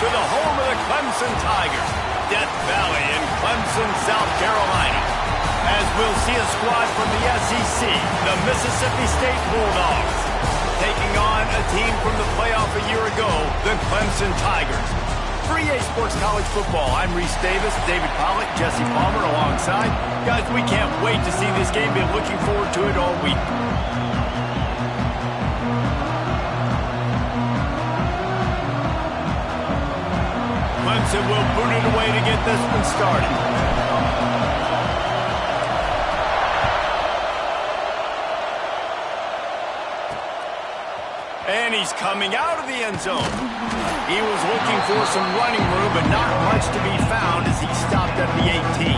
to the home of the Clemson Tigers, Death Valley in Clemson, South Carolina, as we'll see a squad from the SEC, the Mississippi State Bulldogs, taking on a team from the playoff a year ago, the Clemson Tigers. For EA Sports College Football, I'm Reese Davis, David Pollock, Jesse Palmer alongside. Guys, we can't wait to see this game. Been looking forward to it all week. Clemson will boot it away to get this one started. And he's coming out of the end zone. He was looking for some running room, but not much to be found as he stopped at the 18.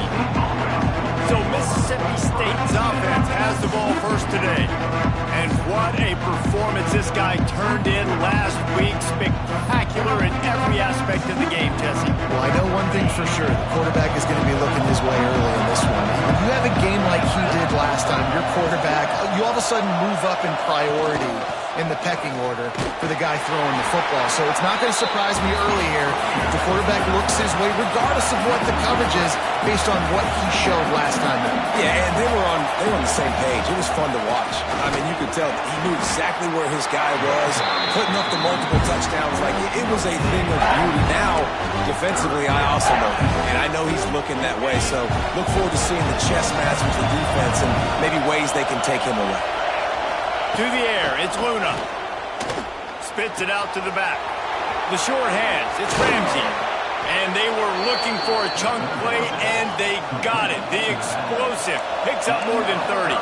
So Mississippi State's offense has the ball first today. And what a performance this guy turned in last week. Spectacular in every aspect of the game, Jesse. Well, I know one thing for sure. The quarterback is going to be looking his way early in this one. When you have a game like he did last time, your quarterback, you all of a sudden move up in priority in the pecking order for the guy throwing the football. So it's not going to surprise me early here if the quarterback looks his way, regardless of what the coverage is, based on what he showed last time. Yeah, and they were on the same page. It was fun to watch. I mean, you could tell he knew exactly where his guy was, putting up the multiple touchdowns. Like, it was a thing of beauty. Now, defensively, I also know that. And I know he's looking that way. So look forward to seeing the chess match with the defense and maybe ways they can take him away. To the air, it's Luna. Spits it out to the back. The short hands, it's Ramsey. And they were looking for a chunk play, and they got it. The explosive picks up more than 30.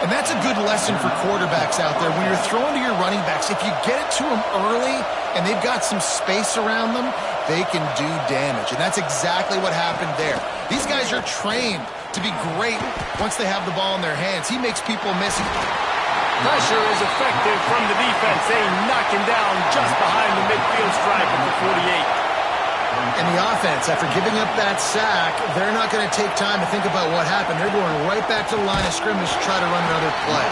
And that's a good lesson for quarterbacks out there. When you're throwing to your running backs, if you get it to them early and they've got some space around them, they can do damage. And that's exactly what happened there. These guys are trained to be great once they have the ball in their hands. He makes people miss. Pressure is effective from the defense. They knock him down just behind the midfield stripe at the 48. And the offense, after giving up that sack, they're not going to take time to think about what happened. They're going right back to the line of scrimmage to try to run another play.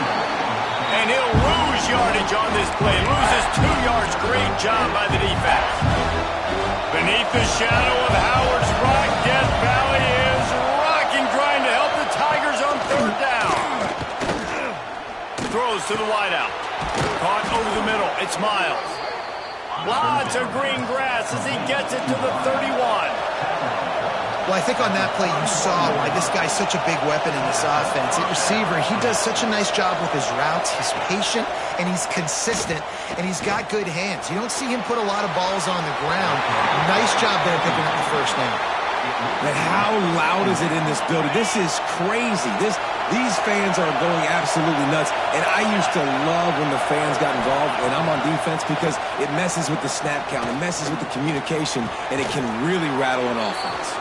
And he'll lose yardage on this play. Loses 2 yards. Great job by the defense. Beneath the shadow of Howard's Rock, Death Valley is rocking, trying to help the Tigers on 3rd down. Throws to the wideout. Caught over the middle. It's Miles. Lots of green grass as he gets it to the 31. Well, I think on that play you saw why this guy's such a big weapon in this offense. At receiver, he does such a nice job with his routes. He's patient, and he's consistent, and he's got good hands. You don't see him put a lot of balls on the ground. Nice job there picking up the first down. Man, how loud is it in this building? This is crazy. These fans are going absolutely nuts. And I used to love when the fans got involved, and I'm on defense, because it messes with the snap count. It messes with the communication, and it can really rattle an offense.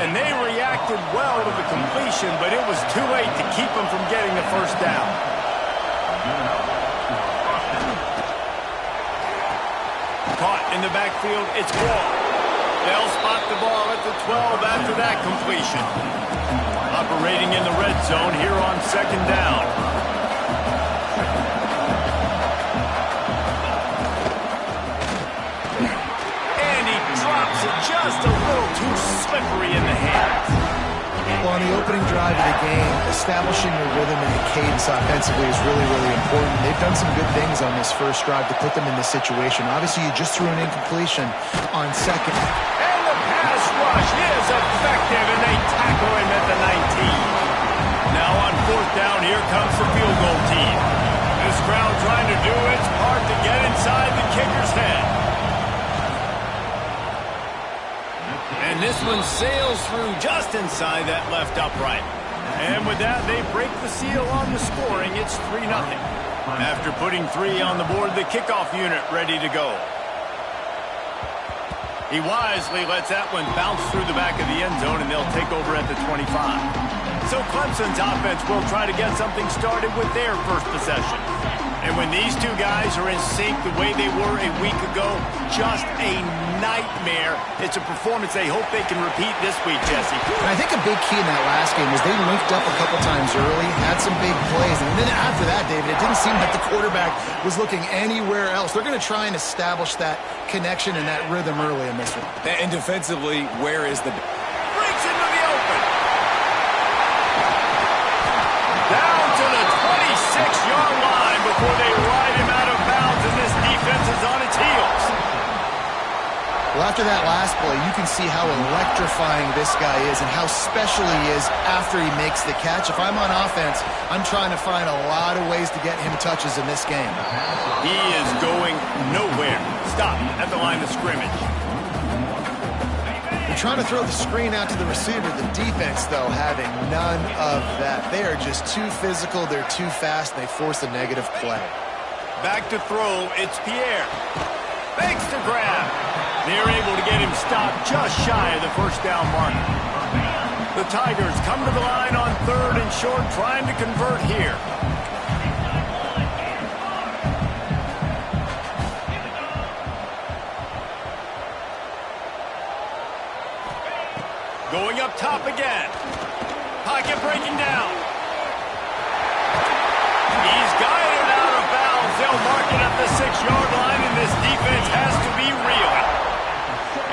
And they reacted well to the completion, but it was too late to keep them from getting the first down. Caught in the backfield, it's Wall. They'll spot the ball at the 12 after that completion. Operating in the red zone here on 2nd down. And he drops it just a little too slippery in the hands. Well, on the opening drive of the game, establishing the rhythm and the cadence offensively is really, really important. They've done some good things on this first drive to put them in this situation. Obviously, you just threw an incompletion on 2nd. And the pass rush is effective, and they tackle him at the 19. Now on 4th down, here comes the field goal team. This crowd trying to do its part to get inside the kicker's head. And this one sails through just inside that left upright. And with that, they break the seal on the scoring. It's 3-0. After putting 3 on the board, the kickoff unit ready to go. He wisely lets that one bounce through the back of the end zone, and they'll take over at the 25. So Clemson's offense will try to get something started with their first possession. And when these two guys are in sync the way they were a week ago, just a nightmare. It's a performance they hope they can repeat this week, Jesse. And I think a big key in that last game was they linked up a couple times early, had some big plays, and then after that, David, it didn't seem like the quarterback was looking anywhere else. They're going to try and establish that connection and that rhythm early in this one. And defensively, where is the... Breaks into the open. Down to the 26-yard line before they ride him out of bounds, and this defense is on its heels. Well, after that last play, you can see how electrifying this guy is and how special he is after he makes the catch. If I'm on offense, I'm trying to find a lot of ways to get him touches in this game. He is going nowhere. Stop at the line of scrimmage. You're trying to throw the screen out to the receiver. The defense, though, having none of that. They are just too physical. They're too fast. And they force a negative play. Back to throw. It's Pierre. Fakes to grab. They're able to get him stopped just shy of the first down marker. The Tigers come to the line on 3rd and short, trying to convert here. Going up top again. Pocket breaking down. He's guided out of bounds. They'll mark it at the 6-yard line, and this defense has to be real.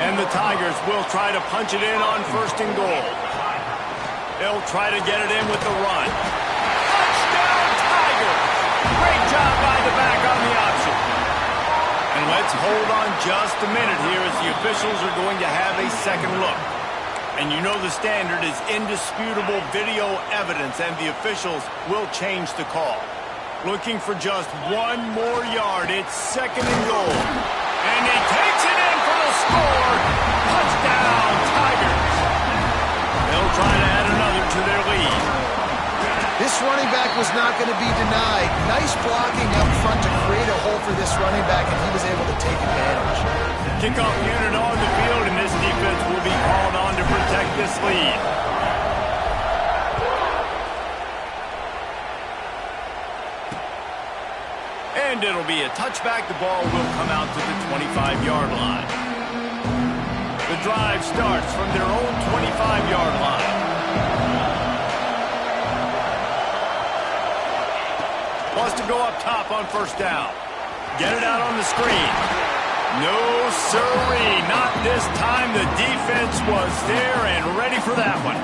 And the Tigers will try to punch it in on 1st and goal. They'll try to get it in with the run. Touchdown, Tigers! Great job by the back on the option. And let's hold on just a minute here as the officials are going to have a second look. And you know the standard is indisputable video evidence, and the officials will change the call. Looking for just one more yard. It's 2nd and goal. And he takes it in for the score. Touchdown, Tigers. They'll try to add another to their lead. This running back was not going to be denied. Nice blocking up front to create a hole for this running back, and he was able to take advantage. Kickoff unit on the field, and this defense will be called on to protect this lead. And it'll be a touchback. The ball will come out to the 25-yard line. The drive starts from their own 25-yard line. Wants to go up top on 1st down. Get it out on the screen. No, sirree, not this time. The defense was there and ready for that one.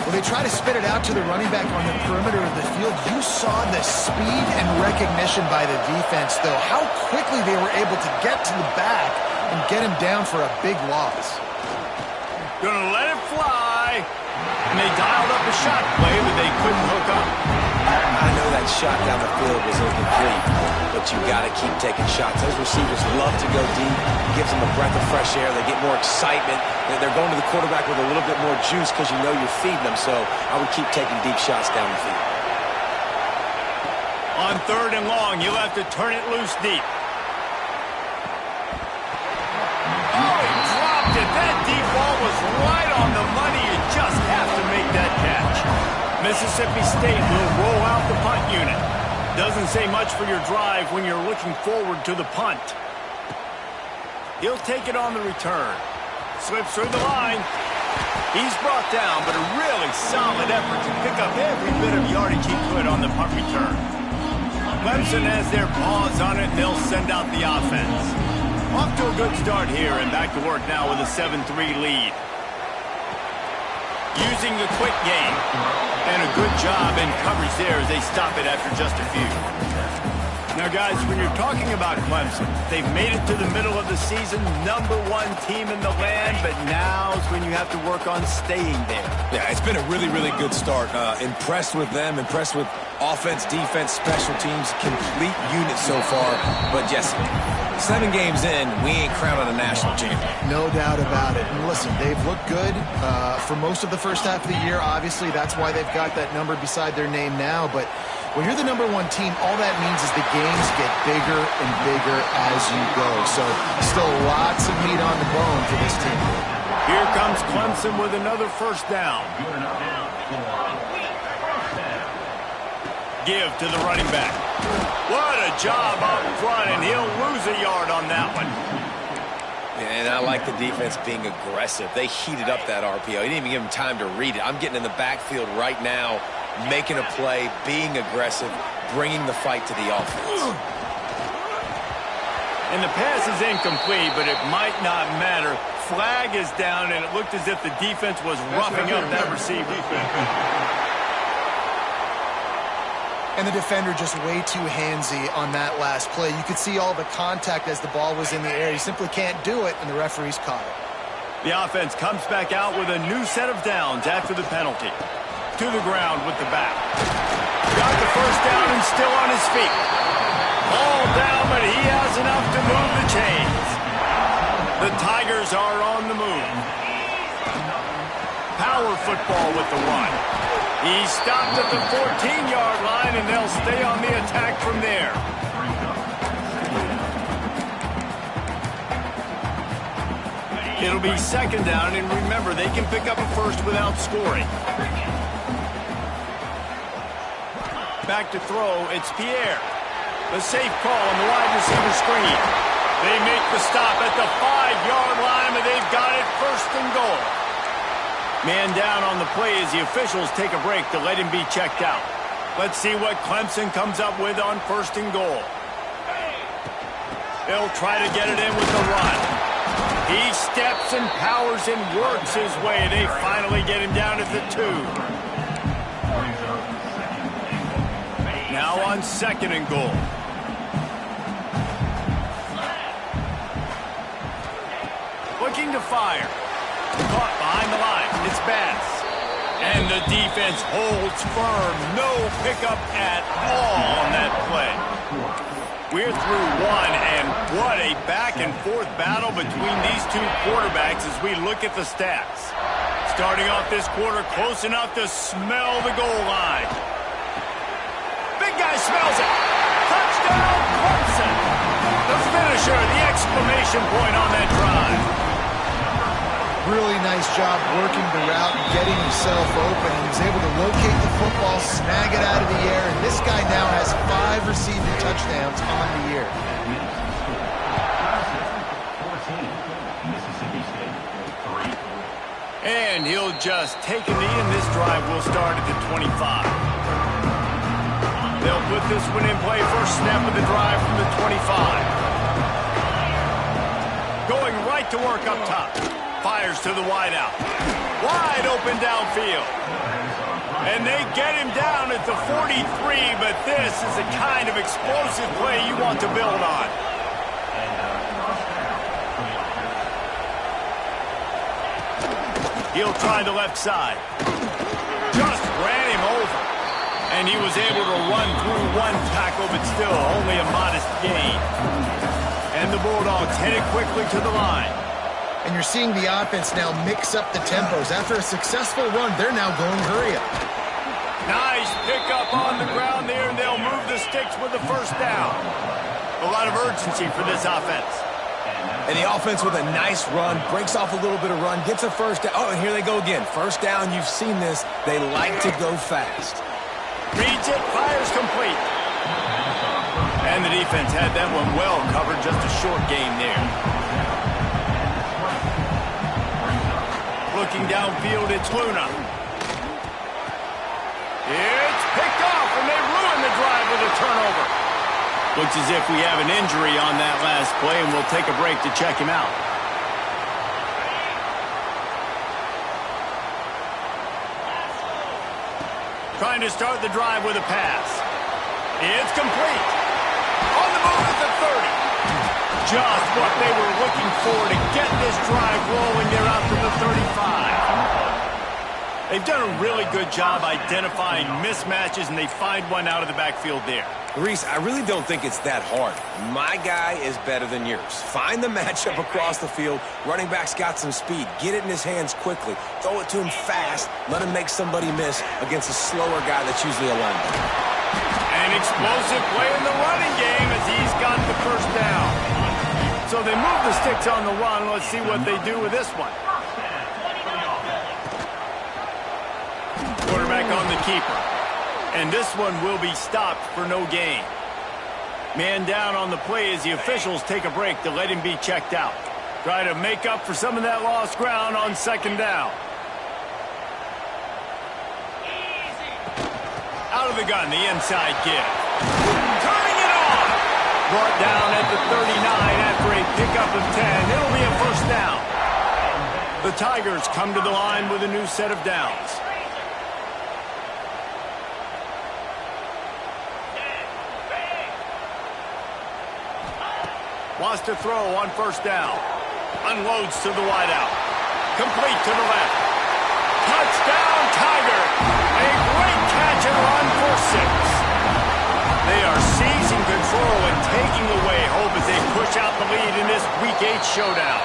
When they try to spit it out to the running back on the perimeter of the field, you saw the speed and recognition by the defense, though. How quickly they were able to get to the back and get him down for a big loss. Gonna let it fly. And they dialed up a shot play, but they couldn't hook up. I know that shot down the field was incomplete, but you got to keep taking shots. Those receivers love to go deep. It gives them a breath of fresh air. They get more excitement. They're going to the quarterback with a little bit more juice because you know you're feeding them. So I would keep taking deep shots down the field. On 3rd and long, you'll have to turn it loose deep. Oh, he dropped it. That deep ball was right on the money. You just have to make that catch. Mississippi State will roll out the punt unit. Doesn't say much for your drive when you're looking forward to the punt. He'll take it on the return. Slips through the line. He's brought down, but a really solid effort to pick up every bit of yardage he could on the punt return. Clemson has their paws on it, and they'll send out the offense. Off to a good start here, and back to work now with a 7-3 lead. Using the quick game, and a good job in coverage there as they stop it after just a few. Now, guys, when you're talking about Clemson, they've made it to the middle of the season, #1 team in the land, but now's when you have to work on staying there. Yeah, it's been a really, really good start. Impressed with them, impressed with offense, defense, special teams, complete unit so far. But, Jesse, 7 games in, we ain't crowned a national champion. No doubt about it. And listen, they've looked good for most of the first half of the year. Obviously, that's why they've got that number beside their name now. But when you're the #1 team, all that means is the games get bigger and bigger as you go. So still lots of meat on the bone for this team. Here comes Clemson with another 1st down. give to the running back. What a job up front, and he'll lose a yard on that one. And I like the defense being aggressive. They heated up that RPO. He didn't even give him time to read it. I'm getting in the backfield right now, making a play, being aggressive, bringing the fight to the offense. And the pass is incomplete, but it might not matter. Flag is down, and it looked as if the defense was roughing up that receiver. And the defender just way too handsy on that last play. You could see all the contact as the ball was in the air. He simply can't do it, and the referee's caught it. The offense comes back out with a new set of downs after the penalty. To the ground with the back. Got the first down and still on his feet. Ball down, but he has enough to move the chains. The Tigers are on the move. Power football with the run. He stopped at the 14-yard line, and they'll stay on the attack from there. It'll be second down, and remember, they can pick up a first without scoring. Back to throw, it's Pierre. The safe call on the wide receiver screen. They make the stop at the 5-yard line, and they've got it first and goal. Man down on the play as the officials take a break to let him be checked out. Let's see what Clemson comes up with on first and goal. They'll try to get it in with the run. He steps and powers and works his way. They finally get him down at the 2. Now on second and goal. Looking to fire. Caught behind the line. It's Bass. And the defense holds firm. No pickup at all on that play. We're through one, and what a back-and-forth battle between these two quarterbacks as we look at the stats. Starting off this quarter close enough to smell the goal line. Big guy smells it. Touchdown, Clemson. The finisher, the exclamation point on that drive. Really nice job working the route and getting himself open. He was able to locate the football, snag it out of the air, and this guy now has 5 receiving touchdowns on the year. And he'll just take a knee, and this drive will start at the 25. They'll put this one in play. First snap of the drive from the 25. Going right to work up top. Fires to the wideout. Wide open downfield. And they get him down at the 43, but this is the kind of explosive play you want to build on. He'll try the left side. Just ran him over. And he was able to run through one tackle, but still only a modest gain. And the Bulldogs headed quickly to the line. And you're seeing the offense now mix up the tempos. After a successful run, they're now going hurry up. Nice pickup on the ground there, and they'll move the sticks with the first down. A lot of urgency for this offense. And the offense with a nice run, breaks off a little bit of run, gets a first down. Oh, and here they go again. First down, you've seen this. They like to go fast. Reads it, fires complete. And the defense had that one well covered, just a short gain there. Looking downfield, it's Luna. It's picked off, and they ruin the drive with a turnover. Looks as if we have an injury on that last play, and we'll take a break to check him out. Trying to start the drive with a pass. It's complete. On the move at the 30. Just what they were looking for to get this drive rolling. They're out to the 35. They've done a really good job identifying mismatches, and they find one out of the backfield there. Reese, I really don't think it's that hard. My guy is better than yours. Find the matchup across the field. Running back's got some speed. Get it in his hands quickly. Throw it to him fast. Let him make somebody miss against a slower guy that's usually a linebacker. An explosive play in the running game as he's got the first down. So they move the sticks on the run. Let's see what they do with this one. Quarterback on the keeper. And this one will be stopped for no gain. Man down on the play as the officials take a break to let him be checked out. Try to make up for some of that lost ground on second down. Out of the gun, the inside give. Turning it on. Brought down at the 39 after a pickup of 10. It'll be a first down. The Tigers come to the line with a new set of downs. Wants to throw on first down. Unloads to the wideout. Complete to the left. Touchdown, Tiger. A great catch and run for 6. They are seizing control and taking away hope as they push out the lead in this Week 8 showdown.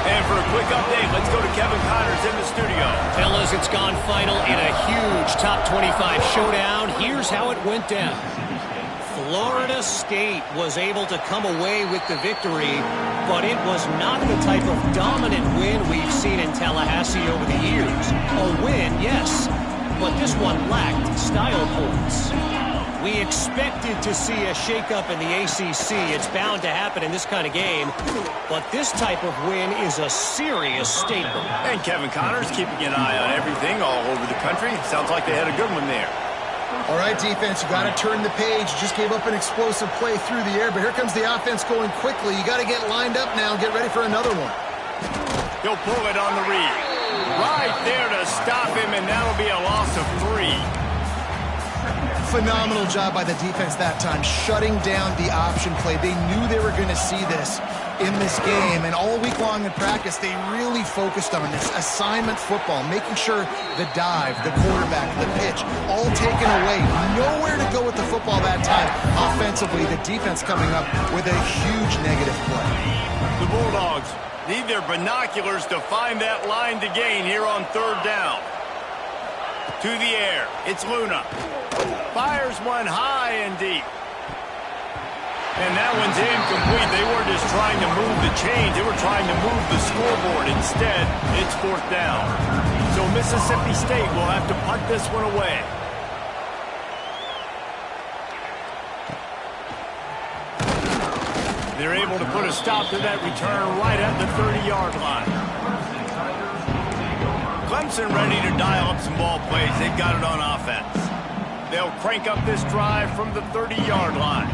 And for a quick update, let's go to Kevin Connors in the studio. Fellas, it's gone final in a huge top 25 showdown. Here's how it went down. Florida State was able to come away with the victory, but it was not the type of dominant win we've seen in Tallahassee over the years. A win, yes, but this one lacked style points. We expected to see a shakeup in the ACC. It's bound to happen in this kind of game, but this type of win is a serious statement. And Kevin Connors keeping an eye on everything all over the country. Sounds like they had a good one there. All right, defense, you got to turn the page. You just gave up an explosive play through the air, but here comes the offense going quickly. You got to get lined up now and get ready for another one. He'll pull it on the read. Right there to stop him, and that'll be a loss of 3. Phenomenal job by the defense that time, shutting down the option play. They knew they were going to see this in this game, and all week long in practice, they really focused on this assignment football, making sure the dive, the quarterback, the pitch, all taken away. Nowhere to go with the football that time. Offensively, the defense coming up with a huge negative play. The Bulldogs need their binoculars to find that line to gain here on third down. To the air, it's Luna. Fires one high and deep. And that one's incomplete. They weren't just trying to move the chains. They were trying to move the scoreboard. Instead, it's fourth down. So Mississippi State will have to punt this one away. They're able to put a stop to that return right at the 30-yard line. Clemson ready to dial up some ball plays. They've got it on offense. They'll crank up this drive from the 30-yard line.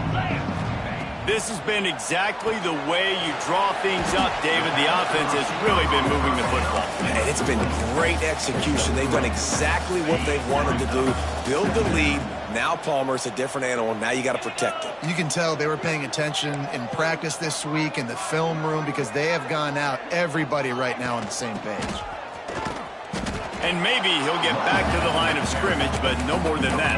This has been exactly the way you draw things up, David. The offense has really been moving the football. And it's been great execution. They've done exactly what they've wanted to do. Build the lead. Now Palmer's a different animal. Now you got to protect it. You can tell they were paying attention in practice this week in the film room because they have gone out, everybody right now on the same page. And maybe he'll get back to the line of scrimmage, but no more than that.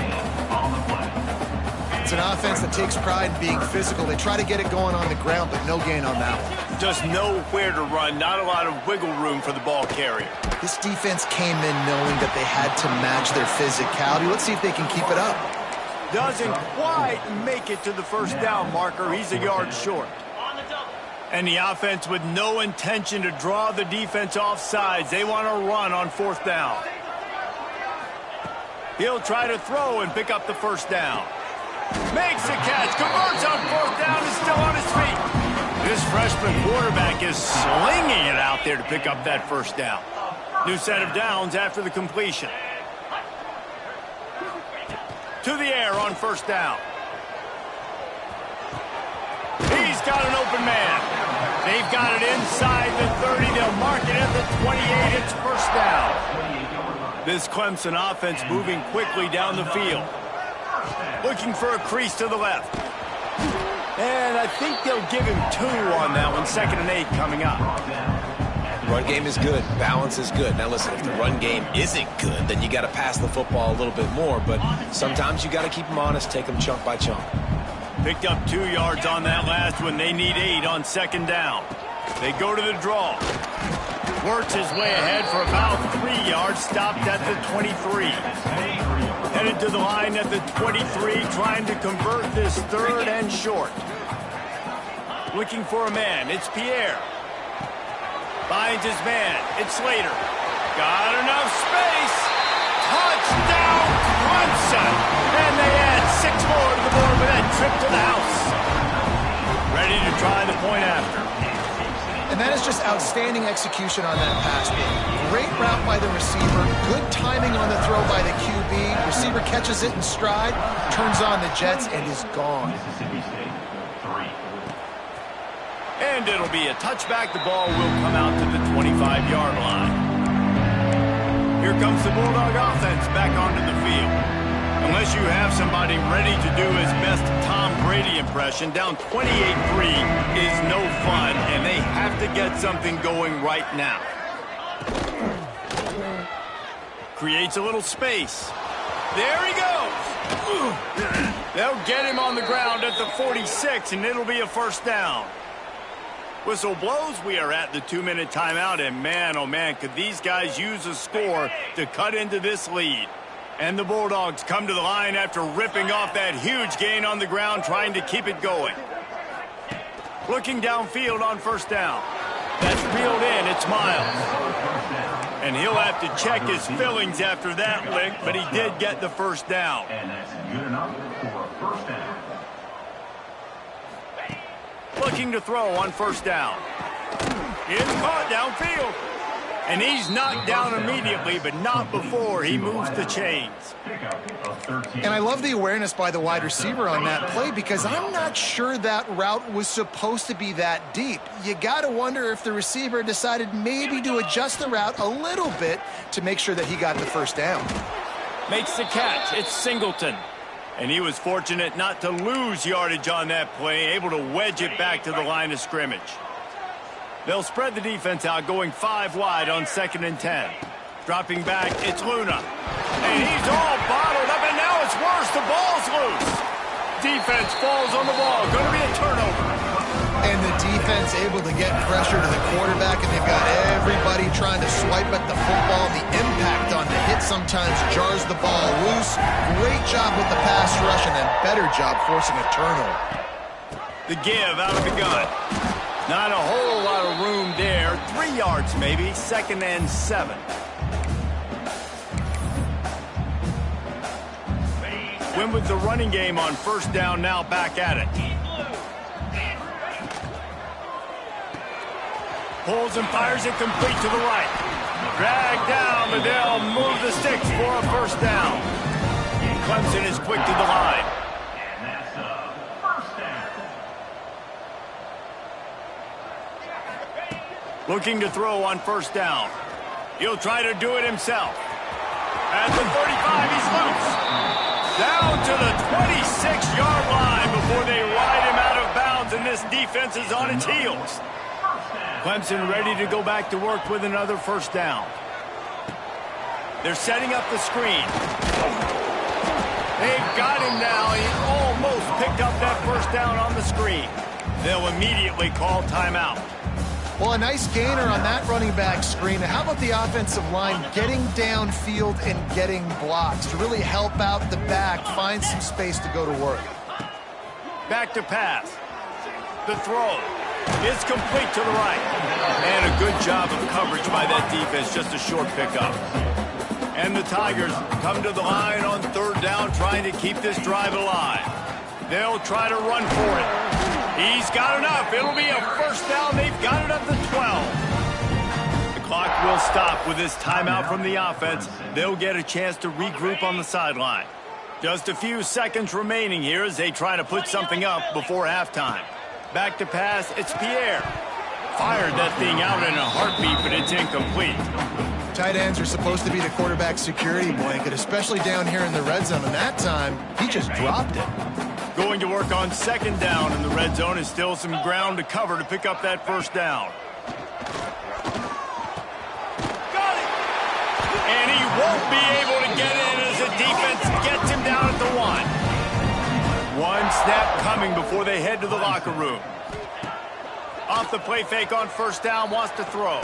It's an offense that takes pride in being physical. They try to get it going on the ground, but no gain on that one. Just nowhere to run, not a lot of wiggle room for the ball carrier. This defense came in knowing that they had to match their physicality. Let's see if they can keep it up. Doesn't quite make it to the first down marker. He's a yard short. And the offense with no intention to draw the defense off sides. They want to run on fourth down. He'll try to throw and pick up the first down. Makes a catch, converts on fourth down, is still on his feet. This freshman quarterback is slinging it out there to pick up that first down. New set of downs after the completion. To the air on first down. He's got an open man. They've got it inside the 30. They'll mark it at the 28. It's first down. This Clemson offense moving quickly down the field. Looking for a crease to the left. And I think they'll give him 2 on that one. 2nd and 8 coming up. Run game is good. Balance is good. Now listen, if the run game isn't good, then you got to pass the football a little bit more. But sometimes you got to keep them honest, take them chunk by chunk. Picked up 2 yards on that last one. They need 8 on 2nd down. They go to the draw. Works his way ahead for about 3 yards. Stopped at the 23. Headed to the line at the 23, trying to convert this 3rd and short. Looking for a man. It's Pierre. Finds his man. It's Slater. Got enough space. Touchdown, Clemson. trip to the house. Ready to try the point after. And that is just outstanding execution on that pass play. Great route by the receiver, good timing on the throw by the QB. Receiver catches it in stride, turns on the jets, and is gone. And it'll be a touchback. The ball will come out to the 25-yard line. Here comes the Bulldog offense back onto the field. Unless you have somebody ready to do his best Tom Brady impression, down 28-3 is no fun, and they have to get something going right now. Creates a little space. There he goes. They'll get him on the ground at the 46, and it'll be a first down. Whistle blows. We are at the 2-minute timeout, and man, oh man, could these guys use a score to cut into this lead. And the Bulldogs come to the line after ripping off that huge gain on the ground, trying to keep it going. Looking downfield on first down. That's reeled in. It's Miles. And he'll have to check his fillings after that lick, but he did get the first down. And that's good enough for a first down. Looking to throw on first down. It's caught downfield. And he's knocked down immediately, but not before he moves the chains. And I love the awareness by the wide receiver on that play, because I'm not sure that route was supposed to be that deep. You got to wonder if the receiver decided maybe to adjust the route a little bit to make sure that he got the first down. Makes the catch. It's Singleton. And he was fortunate not to lose yardage on that play, able to wedge it back to the line of scrimmage. They'll spread the defense out, going 5 wide on 2nd and 10. Dropping back, it's Luna. And he's all bottled up, and now it's worse. The ball's loose. Defense falls on the ball. Going to be a turnover. And the defense able to get pressure to the quarterback, and they've got everybody trying to swipe at the football. The impact on the hit sometimes jars the ball loose. Great job with the pass rush, and then better job forcing a turnover. The give out of the gun. Not a whole lot of room there. 3 yards maybe. 2nd and 7. Win with the running game on first down, now back at it. Pulls and fires it complete to the right. Dragged down, but they'll move the sticks for a first down. Clemson is quick to the line. Looking to throw on first down. He'll try to do it himself. At the 35, he's loose. Down to the 26-yard line before they ride him out of bounds, and this defense is on its heels. Clemson ready to go back to work with another first down. They're setting up the screen. They've got him now. He almost picked up that first down on the screen. They'll immediately call timeout. Well, a nice gainer on that running back screen. How about the offensive line getting downfield and getting blocks to really help out the back, find some space to go to work? Back to pass. The throw is complete to the right. And a good job of coverage by that defense, just a short pickup. And the Tigers come to the line on 3rd down, trying to keep this drive alive. They'll try to run for it. He's got enough. It'll be a first down. They've got it up to 12. The clock will stop with this timeout from the offense. They'll get a chance to regroup on the sideline. Just a few seconds remaining here as they try to put something up before halftime. Back to pass, it's Pierre. Fired that thing out in a heartbeat, but it's incomplete. Tight ends are supposed to be the quarterback's security blanket, especially down here in the red zone, and that time, he just dropped it. Going to work on 2nd down in the red zone, is still some ground to cover to pick up that first down. Got it! And he won't be able to get in as the defense gets him down at the 1. One snap coming before they head to the locker room. Off the play fake on first down, wants to throw.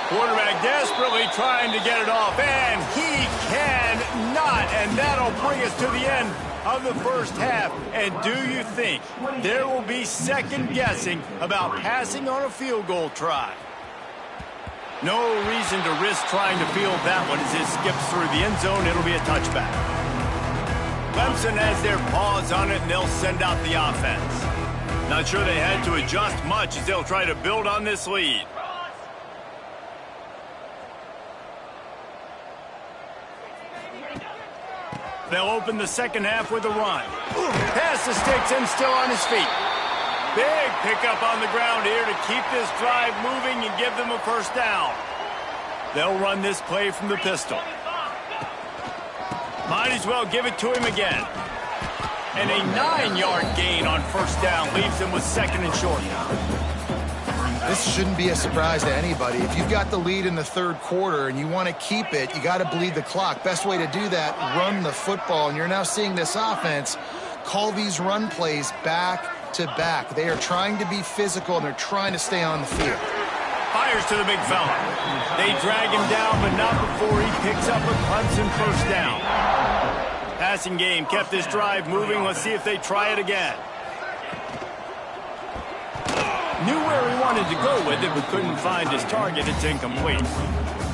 Quarterback desperately trying to get it off, and he cannot, and that'll bring us to the end of the first half. And do you think there will be second guessing about passing on a field goal try? No reason to risk trying to field that one as it skips through the end zone. It'll be a touchback. Clemson has their paws on it, and they'll send out the offense. Not sure they had to adjust much as they'll try to build on this lead. They'll open the second half with a run. Pass the sticks and still on his feet. Big pickup on the ground here to keep this drive moving and give them a first down. They'll run this play from the pistol. Might as well give it to him again. And a 9-yard gain on first down leaves them with second and short. This shouldn't be a surprise to anybody. If you've got the lead in the third quarter and you want to keep it, you got to bleed the clock. Best way to do that, run the football. And you're now seeing this offense call these run plays back to back. They are trying to be physical, and they're trying to stay on the field. Fires to the big fella. They drag him down, but not before he picks up a Clemson first down. Passing game kept this drive moving. Let's see if they try it again. Knew where he wanted to go with it, but couldn't find his target. It's incomplete.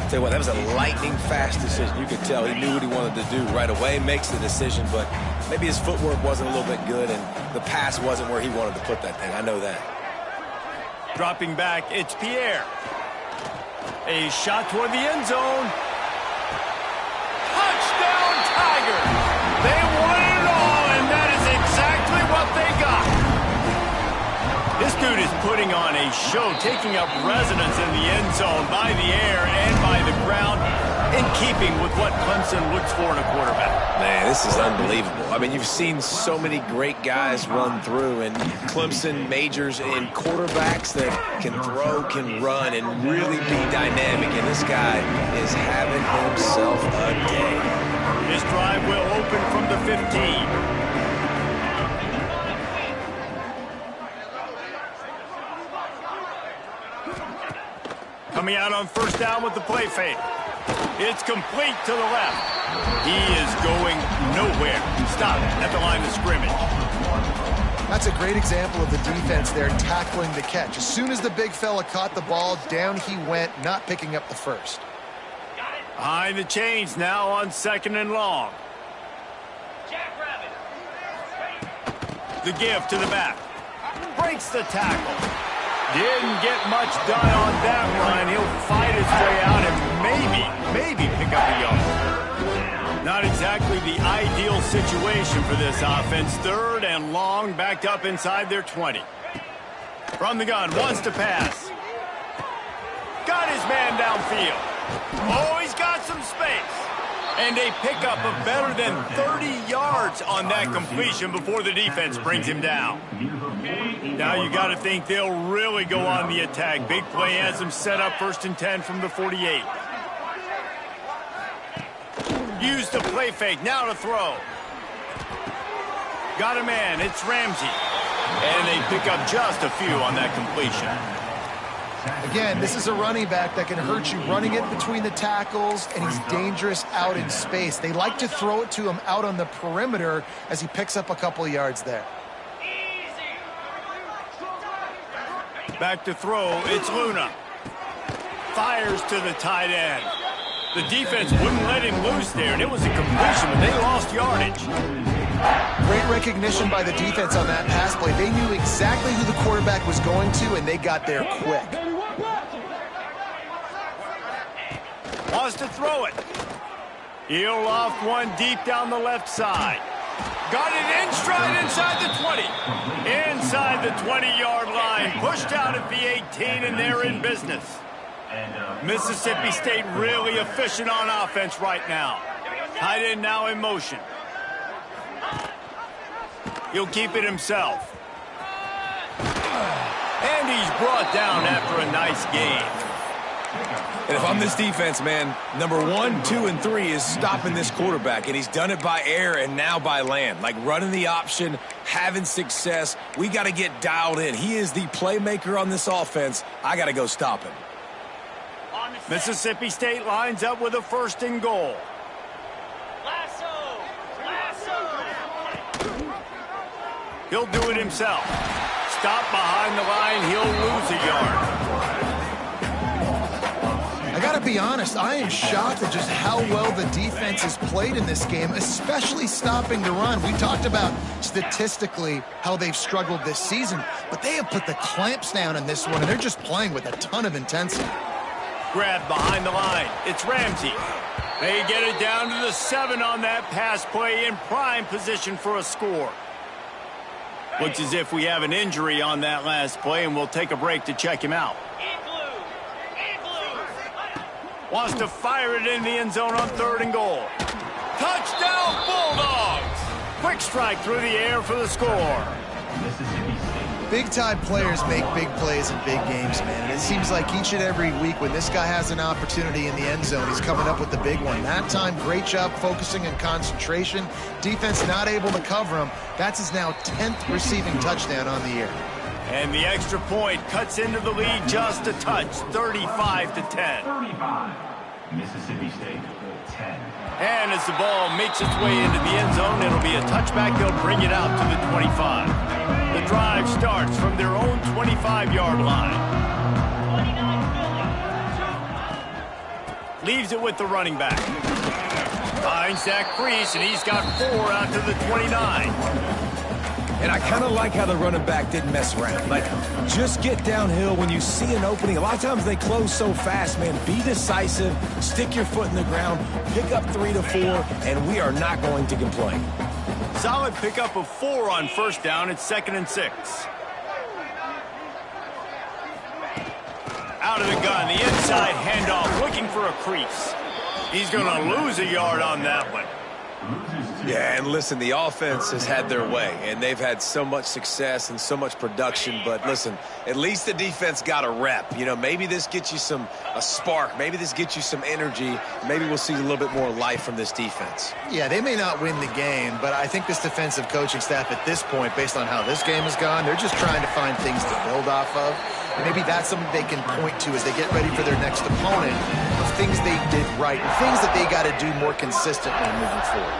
Tell you what, that was a lightning-fast decision. You could tell he knew what he wanted to do right away, makes the decision, but maybe his footwork wasn't a little bit good, and the pass wasn't where he wanted to put that thing. I know that. Dropping back, it's Pierre. A shot toward the end zone. Touchdown, Tigers! They won it all, and that is exactly what they got. This dude is putting on a show, taking up residence in the end zone by the air and by the ground, in keeping with what Clemson looks for in a quarterback. Man, this is unbelievable. I mean, you've seen so many great guys run through, and Clemson majors in quarterbacks that can throw, can run, and really be dynamic, and this guy is having himself a day. This drive will open from the 15. Coming out on first down with the play fake. It's complete to the left. He is going nowhere. Stop at the line of scrimmage. That's a great example of the defense there tackling the catch. As soon as the big fella caught the ball, down he went, not picking up the first. Behind the chains now on second and long. The give to the back. Breaks the tackle. Didn't get much done on that run. He'll fight his way out and maybe pick up a yard. Not exactly the ideal situation for this offense. Third and long, backed up inside their 20. From the gun, wants to pass. Got his man downfield. Oh, he's got some space. And a pickup of better than 30 yards on that completion before the defense brings him down. Now you got to think they'll really go on the attack. Big play has them set up 1st and 10 from the 48. Use the play fake, now to throw. Got a man, it's Ramsey. And they pick up just a few on that completion. Again, this is a running back that can hurt you running it between the tackles, and he's dangerous out in space. They like to throw it to him out on the perimeter as he picks up a couple of yards there. Back to throw, it's Luna. Fires to the tight end. The defense wouldn't let him loose there, and it was a completion, but they lost yardage. Great recognition by the defense on that pass play. They knew exactly who the quarterback was going to, and they got there quick. Wants to throw it. He'll loft one deep down the left side. Got it in stride inside the 20. Inside the 20-yard line. Pushed out at the 18, and they're in business. Mississippi State really efficient on offense right now. Tight end now in motion. He'll keep it himself. And he's brought down after a nice gain. And if I'm this defense, man, number 1, 2, and 3 is stopping this quarterback, and he's done it by air and now by land. Like running the option, having success. We got to get dialed in. He is the playmaker on this offense. I got to go stop him. Mississippi State lines up with a 1st and goal. He'll do it himself. Stop behind the line. He'll lose a yard. I got to be honest, I am shocked at just how well the defense has played in this game, especially stopping the run. We talked about statistically how they've struggled this season, but they have put the clamps down in this one, and they're just playing with a ton of intensity. Grab behind the line. It's Ramsey. They get it down to the 7 on that pass play, in prime position for a score. Looks as if we have an injury on that last play, and we'll take a break to check him out. Wants to fire it in the end zone on 3rd and goal. Touchdown, Bulldogs! Quick strike through the air for the score. Big-time players make big plays in big games, man. And it seems like each and every week when this guy has an opportunity in the end zone, he's coming up with the big one. That time, great job focusing and concentration. Defense not able to cover him. That's his now 10th receiving touchdown on the year. And the extra point cuts into the lead just a touch, 35-10. 35, Mississippi State, 10. And as the ball makes its way into the end zone, it'll be a touchback. They'll bring it out to the 25. The drive starts from their own 25-yard line. Leaves it with the running back. Finds that crease, and he's got 4 out to the 29. And I kind of like how the running back didn't mess around. Like, just get downhill when you see an opening. A lot of times they close so fast, man. Be decisive, stick your foot in the ground, pick up 3 to 4, and we are not going to complain. Solid pickup of 4 on 1st down. It's 2nd and 6. Out of the gun, the inside handoff, looking for a crease. He's going to lose a yard on that one. Yeah, and listen, the offense has had their way, and they've had so much success and so much production. But listen, at least the defense got a rep. You know, maybe this gets you a spark. Maybe this gets you some energy. Maybe we'll see a little bit more life from this defense. Yeah, they may not win the game, but I think this defensive coaching staff at this point, based on how this game has gone, they're just trying to find things to build off of. And maybe that's something they can point to as they get ready for their next opponent, of things they did right and things that they got to do more consistently moving forward.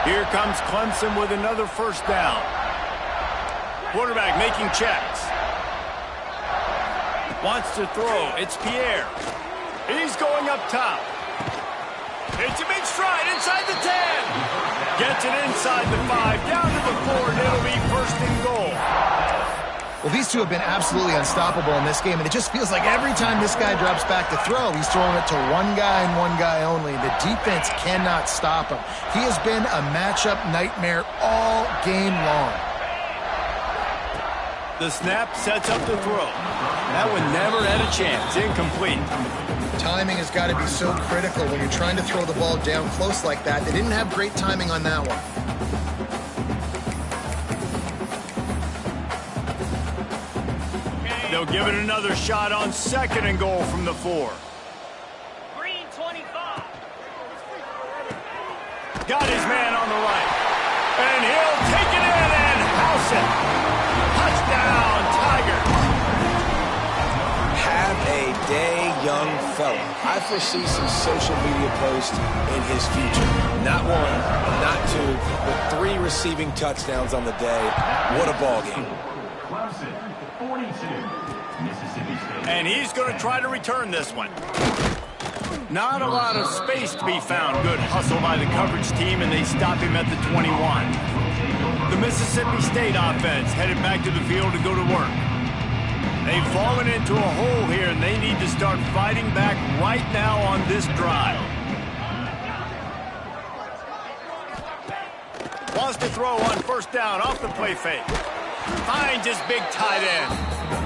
Here comes Clemson with another 1st down. Quarterback making checks. Wants to throw. It's Pierre. He's going up top. It's a big stride inside the 10. Gets it inside the 5, down to the 4, and it'll be 1st and goal. Well, these two have been absolutely unstoppable in this game, and it just feels like every time this guy drops back to throw, he's throwing it to one guy and one guy only. The defense cannot stop him. He has been a matchup nightmare all game long. The snap sets up the throw. That one never had a chance. Incomplete. Timing has got to be so critical when you're trying to throw the ball down close like that. They didn't have great timing on that one. They'll give it another shot on 2nd and goal from the 4. Green 25. Got his man on the right. And he'll take it in and house it. Touchdown, Tigers. Have a day, young fella. I foresee some social media posts in his future. Not 1, not 2, but 3 receiving touchdowns on the day. What a ball game. Clemson, 42, Mississippi State. And he's going to try to return this one. Not a lot of space to be found. Good hustle by the coverage team, and they stop him at the 21. The Mississippi State offense headed back to the field to go to work. They've fallen into a hole here, and they need to start fighting back right now on this drive. Wants to throw on 1st down off the play fake. Finds his big tight end.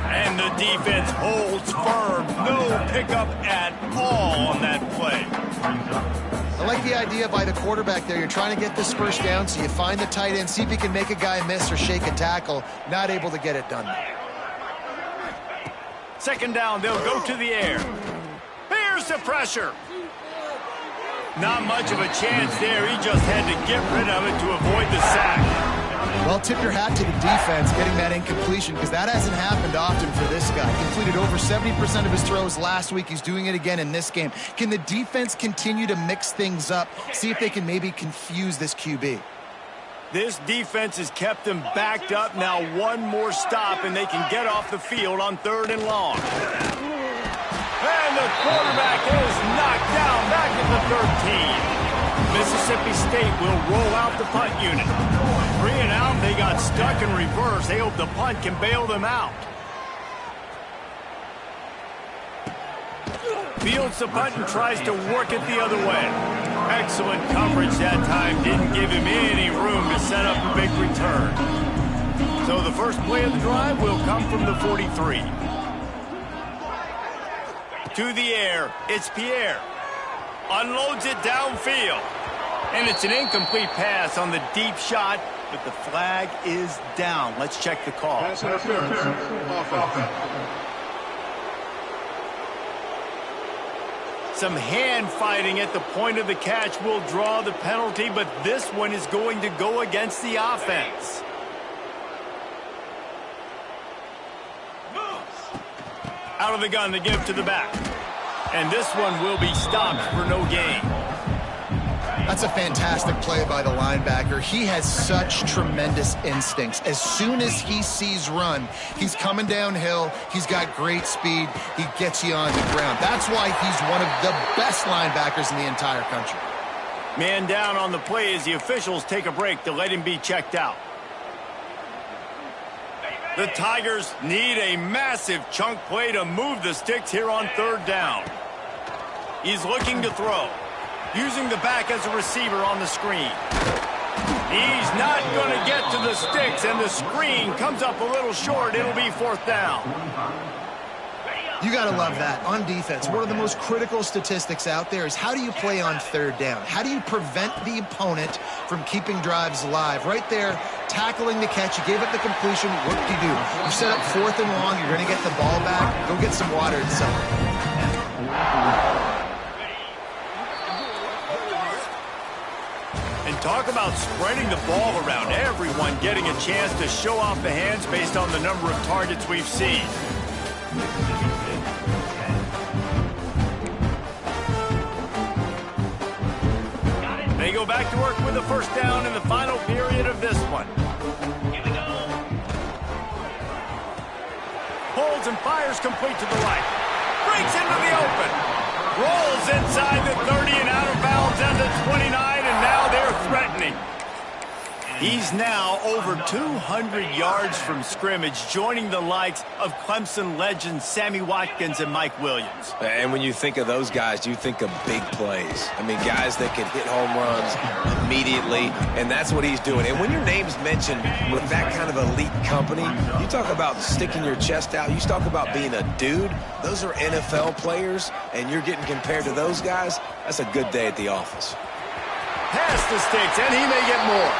And the defense holds firm. No pickup at all on that play. I like the idea by the quarterback there. You're trying to get this 1st down, so you find the tight end, see if he can make a guy miss or shake a tackle. Not able to get it done. 2nd down, they'll go to the air. Here's the pressure. Not much of a chance there. He just had to get rid of it to avoid the sack. Well, tip your hat to the defense getting that incompletion, because that hasn't happened often for this guy. Completed over 70% of his throws last week. He's doing it again in this game. Can the defense continue to mix things up? See if they can maybe confuse this QB. This defense has kept them backed up. Now one more stop, and they can get off the field on 3rd and long. And the quarterback is knocked down back at the 13. Mississippi State will roll out the punt unit. 3 and out, they got stuck in reverse. They hope the punt can bail them out. Fields the punt and tries to work it the other way. Excellent coverage that time. Didn't give him any room to set up a big return. So the first play of the drive will come from the 43. To the air, it's Pierre. Unloads it downfield. And it's an incomplete pass on the deep shot, but the flag is down. Let's check the call. Some hand fighting at the point of the catch will draw the penalty, but this one is going to go against the offense. Out of the gun to give to the back. And this one will be stopped for no gain. That's a fantastic play by the linebacker. He has such tremendous instincts. As soon as he sees run, he's coming downhill. He's got great speed. He gets you on the ground. That's why he's one of the best linebackers in the entire country. Man down on the play as the officials take a break to let him be checked out. The Tigers need a massive chunk play to move the sticks here on 3rd down. He's looking to throw. Using the back as a receiver on the screen. He's not going to get to the sticks, and the screen comes up a little short. It'll be 4th down. You got to love that. On defense, one of the most critical statistics out there is how do you play on 3rd down? How do you prevent the opponent from keeping drives alive? Right there, tackling the catch. You gave up the completion. What do? You set up 4th and long. You're going to get the ball back. Go get some water and celebrate. And talk about spreading the ball around. Everyone getting a chance to show off the hands based on the number of targets we've seen. They go back to work with a 1st down in the final period of this one. Here we go. Holds and fires complete to the right. Breaks into the open. Rolls inside the 30 and out of bounds at the 29, and now they're threatening. He's now over 200 yards from scrimmage, joining the likes of Clemson legends Sammy Watkins and Mike Williams. And when you think of those guys, you think of big plays. I mean, guys that can hit home runs immediately, and that's what he's doing. And when your name's mentioned with that kind of elite company, you talk about sticking your chest out, you talk about being a dude. Those are NFL players, and you're getting compared to those guys. That's a good day at the office. Past the sticks, and he may get more.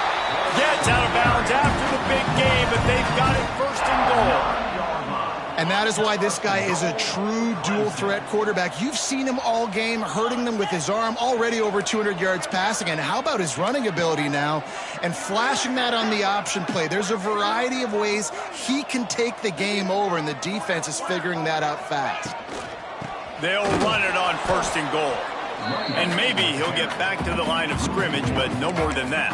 Gets out of bounds after the big game, but they've got it 1st and goal. And that is why this guy is a true dual-threat quarterback. You've seen him all game, hurting them with his arm, already over 200 yards passing. And how about his running ability now? And flashing that on the option play. There's a variety of ways he can take the game over, and the defense is figuring that out fast. They'll run it on 1st and goal. And maybe he'll get back to the line of scrimmage, but no more than that.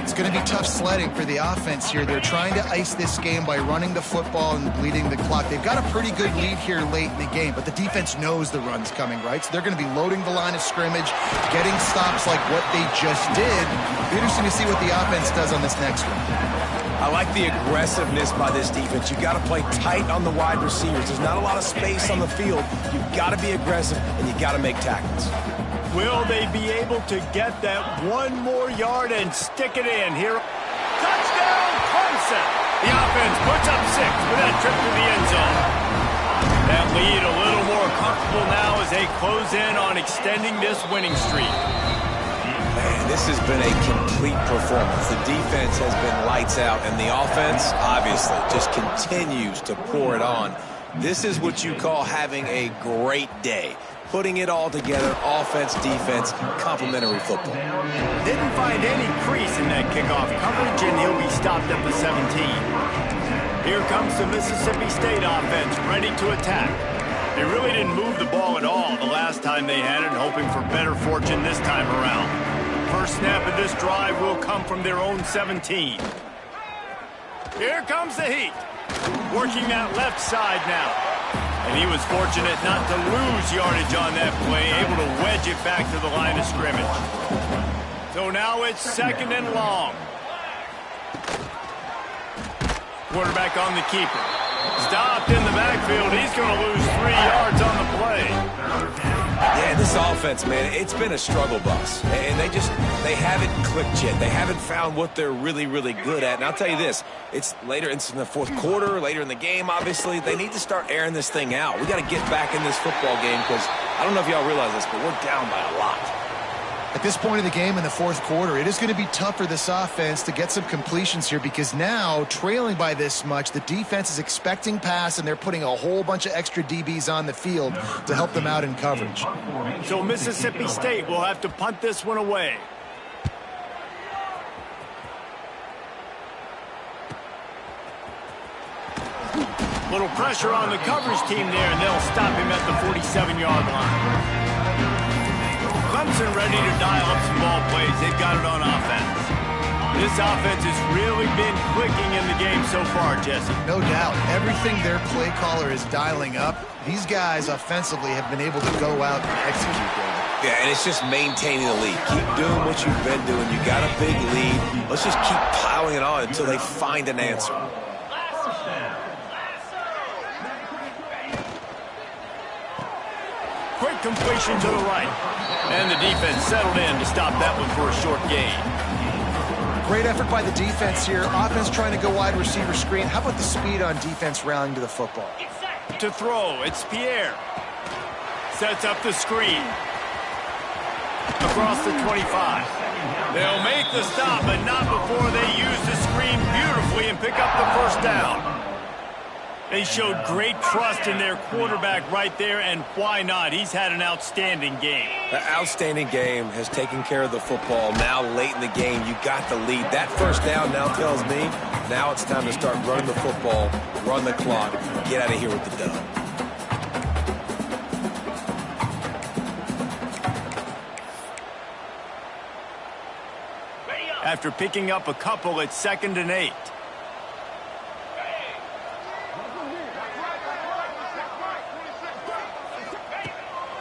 It's going to be tough sledding for the offense here. They're trying to ice this game by running the football and bleeding the clock. They've got a pretty good lead here late in the game, but the defense knows the run's coming, right? So they're going to be loading the line of scrimmage, getting stops like what they just did. It'll be interesting to see what the offense does on this next one. I like the aggressiveness by this defense. You've got to play tight on the wide receivers. There's not a lot of space on the field. You've got to be aggressive, and you've got to make tackles. Will they be able to get that one more yard and stick it in here? Touchdown, Clemson! The offense puts up 6 with that trip to the end zone. That lead a little more comfortable now as they close in on extending this winning streak. Man, this has been a complete performance. The defense has been lights out, and the offense, obviously, just continues to pour it on. This is what you call having a great day. Putting it all together, offense, defense, complementary football. Didn't find any crease in that kickoff coverage, and he'll be stopped at the 17. Here comes the Mississippi State offense, ready to attack. They really didn't move the ball at all the last time they had it, hoping for better fortune this time around. First snap of this drive will come from their own 17. Here comes the heat. Working that left side now. And he was fortunate not to lose yardage on that play, able to wedge it back to the line of scrimmage. So now it's 2nd and long. Quarterback on the keeper. Stopped in the backfield. He's going to lose 3 yards on the play. Yeah, this offense, man, it's been a struggle bus. And they haven't clicked yet. They haven't found what they're really, really good at. And I'll tell you this, it's later in the fourth quarter, later in the game, obviously. They need to start airing this thing out. We got to get back in this football game because I don't know if y'all realize this, but we're down by a lot. At this point of the game in the fourth quarter, it is going to be tough for this offense to get some completions here because now, trailing by this much, the defense is expecting pass, and they're putting a whole bunch of extra DBs on the field to help them out in coverage. So Mississippi State will have to punt this one away. Little pressure on the coverage team there, and they'll stop him at the 47-yard line. Clemson ready to dial up some ball plays. They've got it on offense. This offense has really been clicking in the game so far, Jesse. No doubt. Everything their play caller is dialing up, these guys offensively have been able to go out and execute them. Yeah, and it's just maintaining the lead. Keep doing what you've been doing. You got a big lead. Let's just keep piling it on until they find an answer. Quick completion to the right. And the defense settled in to stop that one for a short gain. Great effort by the defense here. Offense trying to go wide receiver screen. How about the speed on defense rallying to the football? To throw, it's Pierre. Sets up the screen. Across the 25. They'll make the stop, but not before they use the screen beautifully and pick up the first down. They showed great trust in their quarterback right there, and why not? He's had an outstanding game. The outstanding game has taken care of the football. Now, late in the game, you got the lead. That first down now tells me now it's time to start running the football, run the clock, get out of here with the dub. After picking up a couple, it's 2nd and 8.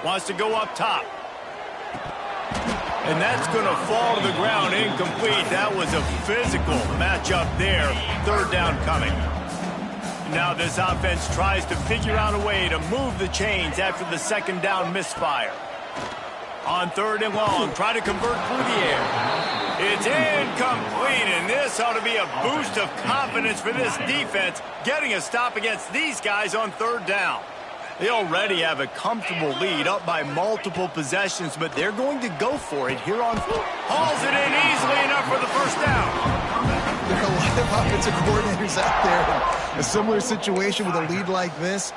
Wants to go up top. And that's going to fall to the ground incomplete. That was a physical matchup there. 3rd down coming. Now this offense tries to figure out a way to move the chains after the 2nd down misfire. On 3rd and long, try to convert through the air. It's incomplete, and this ought to be a boost of confidence for this defense, getting a stop against these guys on 3rd down. They already have a comfortable lead up by multiple possessions, but they're going to go for it here on. Hauls it in easily enough for the first down. There are a lot of offensive coordinators out there in a similar situation with a lead like this.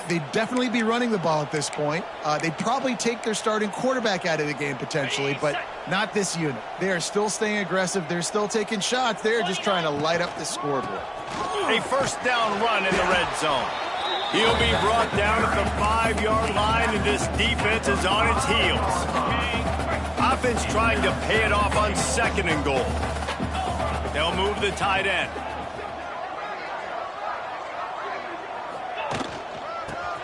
They'd definitely be running the ball at this point. They'd probably take their starting quarterback out of the game potentially, but not this unit. They are still staying aggressive. They're still taking shots. They're just trying to light up the scoreboard. A first down run in the red zone. He'll be brought down at the 5-yard line, and this defense is on its heels. Offense trying to pay it off on 2nd and goal. They'll move the tight end.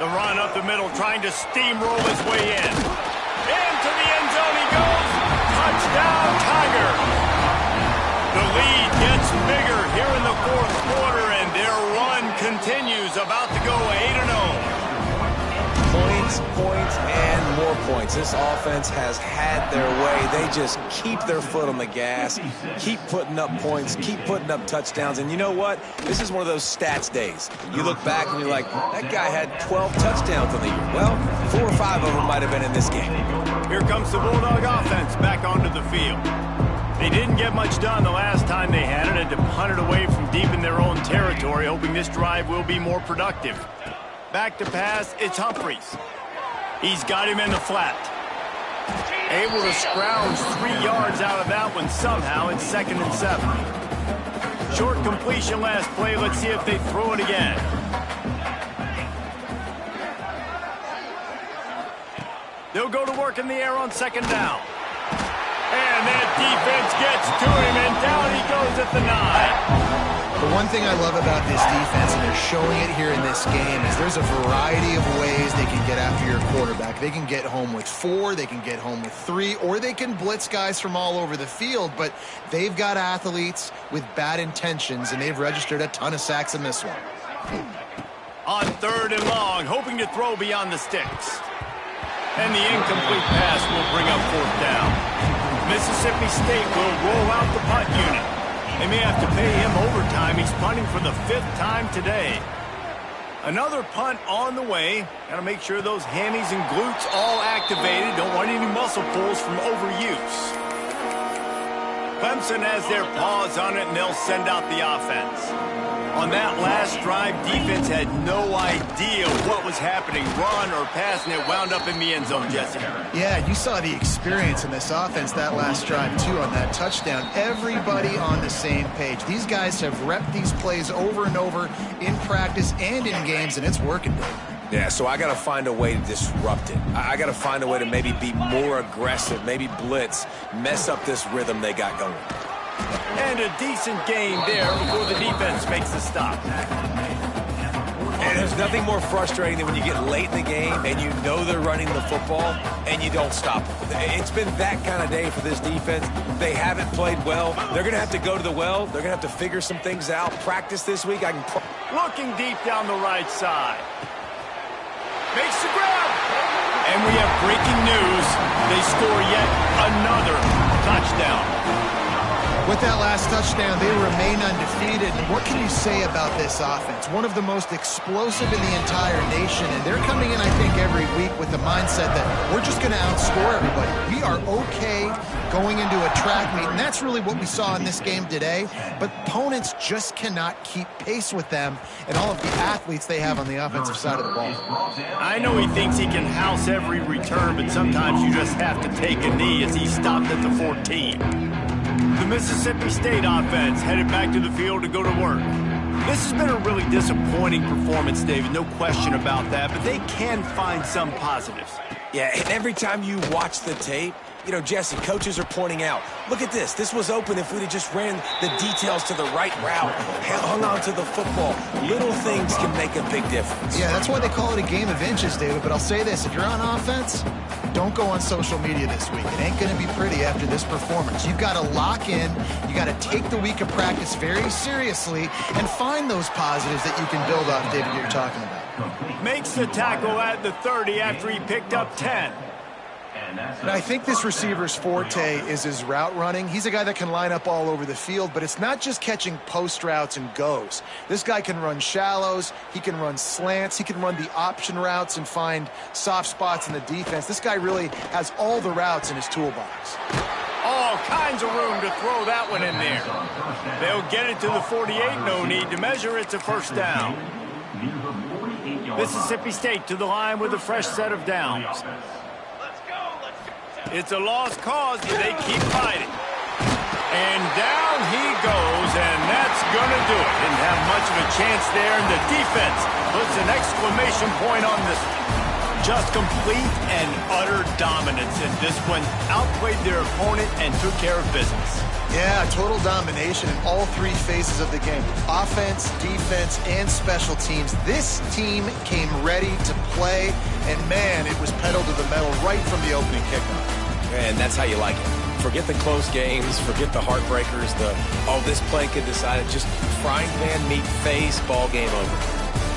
The run up the middle, trying to steamroll his way in. Into the end zone he goes. Touchdown, Tiger. The lead gets bigger here in the 4th quarter, and their run continues, about to go 8-0. Points, and more points. This offense has had their way. They just keep their foot on the gas, keep putting up points, keep putting up touchdowns. And you know what? This is one of those stats days. You look back and you're like, that guy had 12 touchdowns in the year. Well, 4 or 5 of them might have been in this game. Here comes the Bulldog offense back onto the field. They didn't get much done the last time they had it, and to punt it away from deep in their own territory, hoping this drive will be more productive. Back to pass, it's Humphreys. He's got him in the flat. Able to scrounge 3 yards out of that one somehow. It's 2nd and 7. Short completion last play. Let's see if they throw it again. They'll go to work in the air on 2nd down. And that defense gets to him, and down he goes at the 9. The one thing I love about this defense, and they're showing it here in this game, is there's a variety of ways they can get after your quarterback. They can get home with 4, they can get home with 3, or they can blitz guys from all over the field, but they've got athletes with bad intentions, and they've registered a ton of sacks in this one. On 3rd and long, hoping to throw beyond the sticks. And the incomplete pass will bring up 4th down. Mississippi State will roll out the punt unit. They may have to pay him overtime. He's punting for the 5th time today. Another punt on the way. Got to make sure those hammies and glutes all activated. Don't want any muscle pulls from overuse. Clemson has their paws on it, and they'll send out the offense. On that last drive, defense had no idea what was happening, run or pass, and it wound up in the end zone, Jesse. Yeah, you saw the experience in this offense that last drive, too, on that touchdown. Everybody on the same page. These guys have repped these plays over and over in practice and in games, and it's working. Yeah, so I got to find a way to disrupt it. I got to find a way to maybe be more aggressive, maybe blitz, mess up this rhythm they got going. And a decent gain there before the defense makes the stop. And there's nothing more frustrating than when you get late in the game and you know they're running the football and you don't stop them. It's been that kind of day for this defense. They haven't played well. They're going to have to go to the well. They're going to have to figure some things out. Practice this week. Looking deep down the right side. Makes the grab. And we have breaking news. They score yet another touchdown. With that last touchdown, they remain undefeated. And what can you say about this offense? One of the most explosive in the entire nation. And they're coming in, I think, every week with the mindset that we're just going to outscore everybody. We are okay going into a track meet. And that's really what we saw in this game today. But opponents just cannot keep pace with them and all of the athletes they have on the offensive side of the ball. I know he thinks he can house every return, but sometimes you just have to take a knee as he stopped at the 14. The Mississippi State offense headed back to the field to go to work. This has been a really disappointing performance, David, no question about that, but they can find some positives. Yeah, and every time you watch the tape, you know, Jesse, coaches are pointing out, look at this. This was open if we'd have just ran the details to the right route, hung on to the football. Little things can make a big difference. Yeah, that's why they call it a game of inches, David. But I'll say this, if you're on offense, don't go on social media this week. It ain't going to be pretty after this performance. You've got to lock in. You got to take the week of practice very seriously and find those positives that you can build off, David, you're talking about. Makes the tackle at the 30 after he picked up 10. And I think this receiver's forte is his route running. He's a guy that can line up all over the field, but it's not just catching post routes and goes. This guy can run shallows, he can run slants, he can run the option routes and find soft spots in the defense. This guy really has all the routes in his toolbox. All kinds of room to throw that one in there. They'll get it to the 48, no need to measure. It's a first down. Mississippi State to the line with a fresh set of downs. It's a lost cause, but they keep fighting. And down he goes, and that's going to do it. Didn't have much of a chance there, and the defense puts an exclamation point on this one. Just complete and utter dominance in this one. Outplayed their opponent and took care of business. Yeah, total domination in all three phases of the game. Offense, defense, and special teams. This team came ready to play, and man, it was pedal to the metal right from the opening kickoff. And that's how you like it. Forget the close games, forget the heartbreakers, this play could decide it. Just frying pan meat face, ball game over.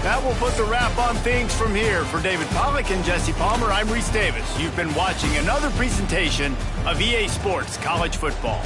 That will put the wrap on things from here. For David Pollack and Jesse Palmer, I'm Reese Davis. You've been watching another presentation of EA Sports College Football.